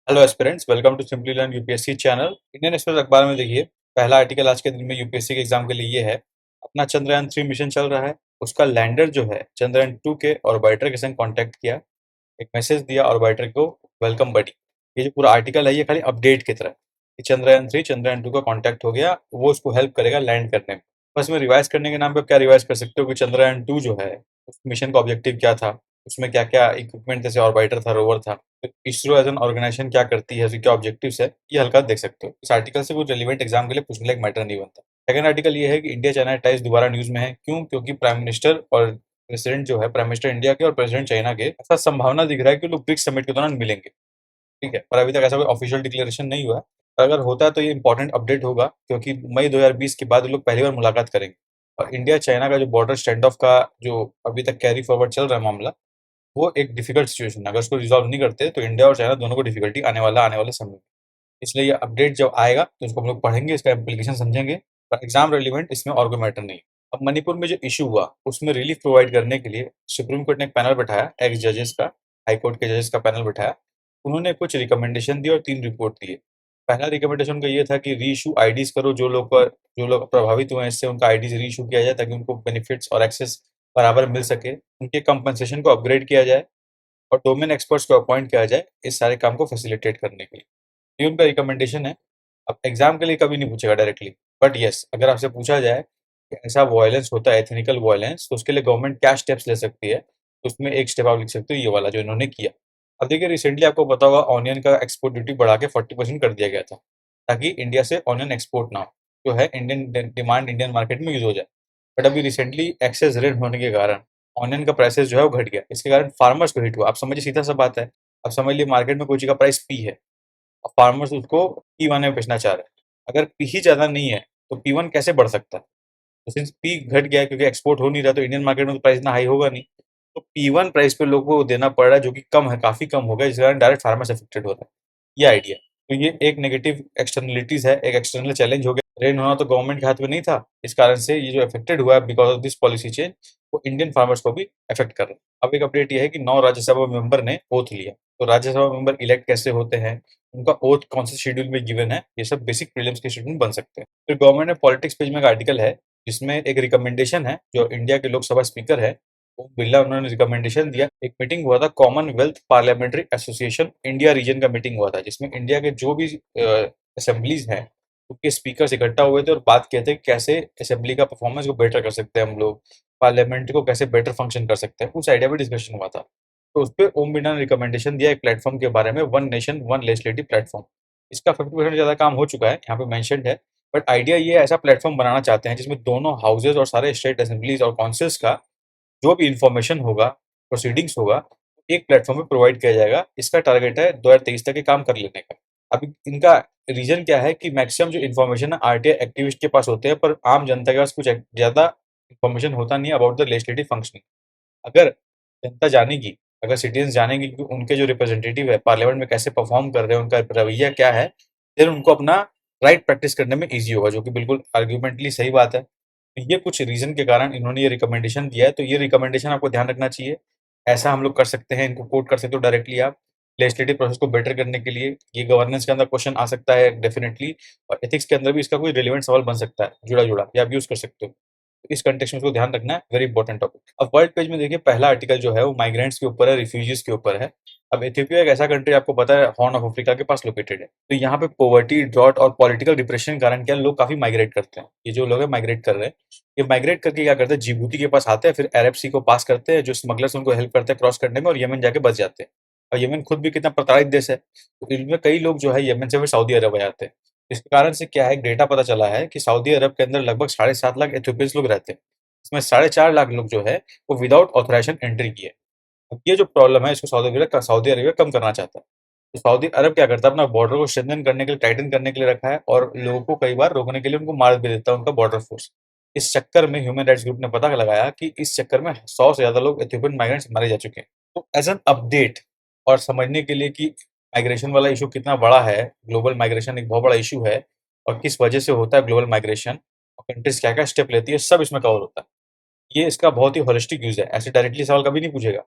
Hello aspirants, welcome to simply learn UPSC channel. Indian Express अखबार में देखिए, पहला आर्टिकल आज के दिन में यूपीएससी के एग्जाम के लिए ये है। अपना चंद्रयान 3 मिशन चल रहा है। उसका लैंडर जो है चंद्रयान 2 के ऑर्बिटर के संग कांटेक्ट किया, एक मैसेज दिया ऑर्बिटर को, वेलकम बडी। ये जो पूरा आर्टिकल है ये खाली अपडेट की तरह है कि चंद्रयान 3 चंद्रयान 2 का कांटेक्ट हो गया, वो उसको हेल्प करेगा लैंड करने में। बस में रिवाइज करने के नाम पे क्या रिवाइज कर सकते हो कि चंद्रयान 2 जो है उस मिशन का ऑब्जेक्टिव क्या था, उसमें क्या क्या इक्विपमेंट जैसे ऑर्बिटर था, रोवर था, इसरो एज एन ऑर्गेनाइजेशन क्या करती है, उसके क्या ऑब्जेक्टिव्स है, ये हल्का देख सकते हो। इस आर्टिकल से कोई रेलिवेंट एग्जाम के लिए पूछने लायक मैटर नहीं बनता। सेकंड आर्टिकल ये है कि इंडिया चाइना टाइज दोबारा न्यूज में है। क्यों? क्योंकि प्राइम मिनिस्टर और प्रेसिडेंट जो है, प्राइम मिनिस्टर इंडिया के और प्रेसिडेंट चाइना के, ऐसा संभावना दिख रहा है कि लोग ब्रिक्स समिट के दौरान मिलेंगे। ठीक है, पर अभी तक ऐसा कोई ऑफिशियल डिक्लेरेशन नहीं हुआ है। अगर होता है तो ये इंपॉर्टेंट अपडेट होगा, क्योंकि मई 2020 के बाद ये लोग पहली बार मुलाकात करेंगे। और इंडिया चाइना का जो बॉर्डर स्टैंड ऑफ का जो अभी तक कैरी फॉरवर्ड चल रहा है मामला, वो एक डिफिकल्ट सिचुएशन है। अगर उसको रिजॉल्व नहीं करते तो इंडिया और चाइना दोनों को डिफिकल्टी आने वाले समय में। इसलिए ये अपडेट जब आएगा तो उसको हम लोग पढ़ेंगे, इसका इम्प्लीकेशन समझेंगे। पर एग्जाम रेलिवेंट इसमें और कोई मैटर नहीं है। अब मणिपुर में जो इशू हुआ उसमें रिलीफ प्रोवाइड करने के लिए सुप्रीम कोर्ट ने एक पैनल बैठाया, एक्स जजेस का, हाई कोर्ट के जजेस का पैनल बैठाया। उन्होंने कुछ रिकमेंडेशन दिए और 3 रिपोर्ट दिए। पहला रिकमेंडेशन उनका ये था कि री इशू आईडीज करो, जो लोग प्रभावित हुए हैं इससे, उनका आईडीज री इशू किया जाए ताकि उनको बेनिफिट्स और एक्सेस बराबर मिल सके। उनके कंपनसेशन को अपग्रेड किया जाए और डोमेन एक्सपर्ट्स को अपॉइंट किया जाए इस सारे काम को फैसिलिटेट करने के लिए। ये उनका रिकमेंडेशन है। अब एग्जाम के लिए कभी नहीं पूछेगा डायरेक्टली, बट यस, अगर आपसे पूछा जाए कि ऐसा वायलेंस होता है, एथनिकल वायलेंस, तो उसके लिए गवर्नमेंट क्या स्टेप्स ले सकती है, तो उसमें एक स्टेप आप लिख सकते हो, ये वाला जो इन्होंने किया। अब देखिए, रिसेंटली आपको पता होगा ऑनियन का एक्सपोर्ट ड्यूटी बढ़ा के 40% कर दिया गया था, ताकि इंडिया से ऑनियन एक्सपोर्ट ना हो, जो है इंडियन डिमांड इंडियन मार्केट में यूज हो जाए। बट अभी रिसेंटली एक्सेस रेन होने के कारण ऑनियन का प्राइसेस जो है वो घट गया। इसके कारण फार्मर्स को हिट हुआ। आप समझिए, सीधा सा बात है। आप समझ लिए मार्केट में कोई चीज़ का प्राइस पी है, अब फार्मर्स उसको P1 में बेचना चाह रहे हैं। अगर पी ही ज़्यादा नहीं है तो P1 कैसे बढ़ सकता है? तो सिंस पी घट गया है क्योंकि एक्सपोर्ट हो नहीं रहा, तो इंडियन मार्केट में तो प्राइस इतना हाई होगा नहीं। तो P1 प्राइस पे लोगों को देना पड़ रहा है, जो कि कम है, काफ़ी कम हो गया, जिसके कारण डायरेक्ट फार्मर्स अफेक्टेड हो रहा है। ये आइडिया। तो ये एक नेगेटिव एक्सटर्नलिटीज़ है, एक एक्सटर्नल चैलेंज हो गया। रेन होना तो गवर्नमेंट के हाथ में नहीं था। इस कारण से ये जो अफेक्टेड हुआ है because of this policy change, वो इंडियन फार्मर्स को भी अफेक्ट कर रहा है। अब एक अपडेट ये है कि 9 राज्यसभा मेंबर ने ओथ लिया। तो राज्यसभा मेंबर इलेक्ट कैसे होते हैं, उनका ओथ कौन से शेड्यूल में गिवन है, ये सब बेसिक प्रीलिम्स के शेड्यूल में बन सकते हैं। फिर गवर्नमेंट ने पॉलिटिक्स पेज में एक आर्टिकल है जिसमें एक रिकमेंडेशन है। जो इंडिया के लोकसभा स्पीकर है ओम बिरला, उन्होंने रिकमेंडेशन दिया। एक मीटिंग हुआ था, Commonwealth parliamentary association India region का मीटिंग हुआ था, जिसमें इंडिया के जो भी असेंबलीज हैं उनके स्पीकर इकट्ठा हुए थे और बात किए थे कि कैसे असेंबली का परफॉर्मेंस को बेटर कर सकते हैं हम लोग, पार्लियामेंट को कैसे बेटर फंक्शन कर सकते हैं, उस आइडिया पे डिस्कशन हुआ था। तो उस पे ओम बिरला ने रिकमेंडेशन दिया एक प्लेटफॉर्म के बारे में, one nation one legislative platform. इसका 50% ज़्यादा काम हो चुका है, यहाँ पे मेंशन्ड है। बट आइडिया ये ऐसा प्लेटफॉर्म बनाना चाहते हैं जिसमें दोनों हाउसेज और सारे स्टेट असेंबलीज और काउंसिल्स का जो भी इंफॉर्मेशन होगा, प्रोसीडिंग्स होगा, एक प्लेटफॉर्म पे प्रोवाइड किया जाएगा। इसका टारगेट है 2023 तक ये काम कर लेने का। अभी इनका रीजन क्या है कि मैक्सिमम जो इन्फॉर्मेशन है आरटीआई एक्टिविस्ट के पास होते हैं, पर आम जनता के पास कुछ ज़्यादा इन्फॉर्मेशन होता नहीं है अबाउट द लेजिस्लेटिव फंक्शनिंग। अगर जनता जानेगी, अगर सिटीजन जानेंगे कि उनके जो रिप्रेजेंटेटिव है पार्लियामेंट में कैसे परफॉर्म कर रहे हैं, उनका रवैया क्या है, फिर उनको अपना राइट प्रैक्टिस करने में ईजी होगा, जो कि बिल्कुल आर्ग्यूमेंटली सही बात है। तो ये कुछ रीजन के कारण इन्होंने ये रिकमेंडेशन दिया है, तो ये रिकमेंडेशन आपको ध्यान रखना चाहिए। ऐसा हम लोग कर सकते हैं, इनको कोट कर सकते हो डायरेक्टली आप। लेजिस्लेटिव प्रोसेस को बेटर करने के लिए ये गवर्नेंस के अंदर क्वेश्चन आ सकता है डेफिनेटली, और एथिक्स के अंदर भी इसका कोई रिलेवेंट सवाल बन सकता है, जुड़ा जुड़ा, ये आप यूज कर सकते हो। तो इस कंटेक्स्ट में उसको ध्यान रखना है, वेरी इंपॉर्टेंट टॉपिक। अब वर्ल्ड पेज में देखिए, पहला आर्टिकल जो है वो माइग्रेंट्स के ऊपर है, रिफ्यूजीज के ऊपर है। अब इथियोपिया एक ऐसा कंट्री, आपको पता है, हॉर्न ऑफ अफ्रीका के पास लोकेटेड है। तो यहाँ पे पॉवर्टी, ड्रॉट और पॉलिटिकल डिप्रेशन के कारण क्या लोग काफी माइग्रेट करते हैं। ये जो लोग हैं माइग्रेट कर रहे हैं, ये माइग्रेट करके क्या करते हैं, जिबूती के पास आते हैं, फिर अरब सी को पास करते हैं, जो स्मगलर्स उनको हेल्प करते हैं क्रॉस करने में, और यमन जाके बच जाते हैं। और यमन खुद भी कितना प्रताड़ित देश है, तो इनमें कई लोग जो है यमन से फिर सऊदी अरब आ जाते हैं। इसके कारण से क्या है, डेटा पता चला है कि सऊदी अरब के अंदर लगभग 7.5 लाख इथियोपियंस लोग रहते हैं। इसमें 4.5 लाख लोग जो है वो विदाउट ऑथराइजेशन एंट्री किए। अब ये जो प्रॉब्लम है, इसको सऊदी अरेबिया कम करना चाहता है। तो सऊदी अरब क्या करता है, अपना बॉर्डर को स्ट्रेंथन करने के लिए, टाइटन करने के लिए रखा है, और लोगों को कई बार रोकने के लिए उनको मार भी देता है उनका बॉर्डर फोर्स। इस चक्कर में ह्यूमन राइट्स ग्रुप ने पता लगाया कि इस चक्कर में 100 से ज्यादा लोग इथियोपियन माइग्रेंट्स मारे जा चुके हैं। तो एज एन अपडेट और समझने के लिए कि माइग्रेशन वाला इशू कितना बड़ा है, ग्लोबल माइग्रेशन एक बहुत बड़ा इशू है, और किस वजह से होता है ग्लोबल माइग्रेशन, और कंट्रीज क्या क्या स्टेप लेती है, सब इसमें कवर होता है। ये इसका बहुत ही होलिस्टिक यूज़ है, ऐसे डायरेक्टली सवाल कभी नहीं पूछेगा,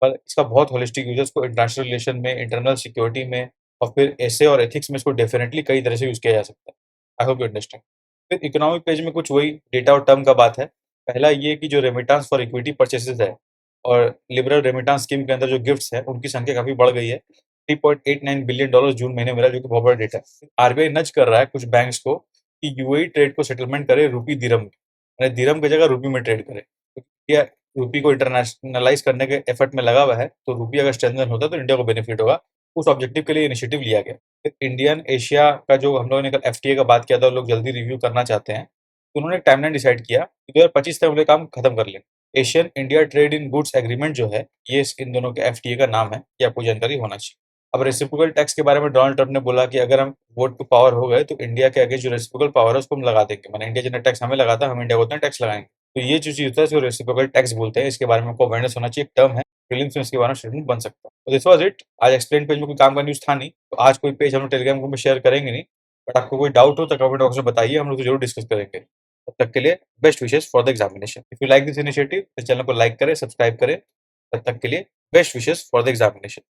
पर इसका बहुत होलिस्टिक यूज़ है। इसको इंटरनेशनल रिलेशन में, इंटरनल सिक्योरिटी में, और फिर ऐसे और एथिक्स में इसको डेफिनेटली कई तरह से यूज़ किया जा सकता है। I hope you understand. फिर इकोनॉमिक पेज में कुछ वही डेटा और टर्म का बात है। पहला ये कि जो रेमिटेंस फॉर इक्विटी परचेसेज़ है और लिबरल रेमिटेंस स्कीम के अंदर जो गिफ्ट्स हैं, उनकी संख्या काफ़ी बढ़ गई है। $3.89 बिलियन जून महीने में मिला, जो कि बहुत बड़ा डेटा है। आरबीआई नज़ कर रहा है कुछ बैंक्स को कि यूएई ट्रेड को सेटलमेंट करे रूपी दिरहम में, यानी दिरहम की जगह रूपी में ट्रेड करे। तो इंडिया रूपी को इंटरनेशनलाइज़ करने के एफर्ट में लगा हुआ है, तो रूपी अगर स्ट्रेंथन होता है तो इंडिया को बेनिफिट होगा। उस ऑब्जेक्टिव के लिए इनिशिएटिव लिया गया। फिर इंडियन एशिया का जो हम लोगों ने कल एफटीए का बात किया था, लोग जल्दी रिव्यू करना चाहते हैं, तो उन्होंने एक टाइमलाइन डिसाइड किया कि 2025 तक वो काम खत्म कर लें। Asian India trade in goods agreement जो है, ये इन दोनों के एफटीए का नाम है, ये आपको जानकारी होना चाहिए। अब रेसिप्रोकल टैक्स के बारे में डोनाल्ड ट्रंप ने बोला कि अगर हम वोट टू पावर हो गए तो इंडिया के अगेंस्ट जो रेसिप्रोकल पावर है उसको हम लगा देंगे, माने इंडिया जितना टैक्स हमें लगाता है हम इंडिया को उतना टैक्स लगाएंगे। तो ये जो चीज़ होता है इसको रेसिप्रोकल टैक्स बोलते हैं। इसके बारे में आपको अवेयरनेस होना चाहिए, एक टर्म है, प्रीलिम्स में इसके बारे में स्टेटमेंट बन सकता है। तो दिस वाज इट। आज एक्सप्लेन पेज में कोई काम का न्यूज़ था नहीं, तो आज कोई पेज हम लोग टेलीग्राम ग्रुप में शेयर करेंगे नहीं। बट आपको कोई डाउट हो तो कमेंट बॉक्स में बताइए, हम लोग तो जरूर डिस्कस करेंगे। तब तक के लिए best wishes for the examination. If you like this initiative तो चैनल को लाइक करें, सब्सक्राइब करें। तब तक के लिए best wishes for the examination.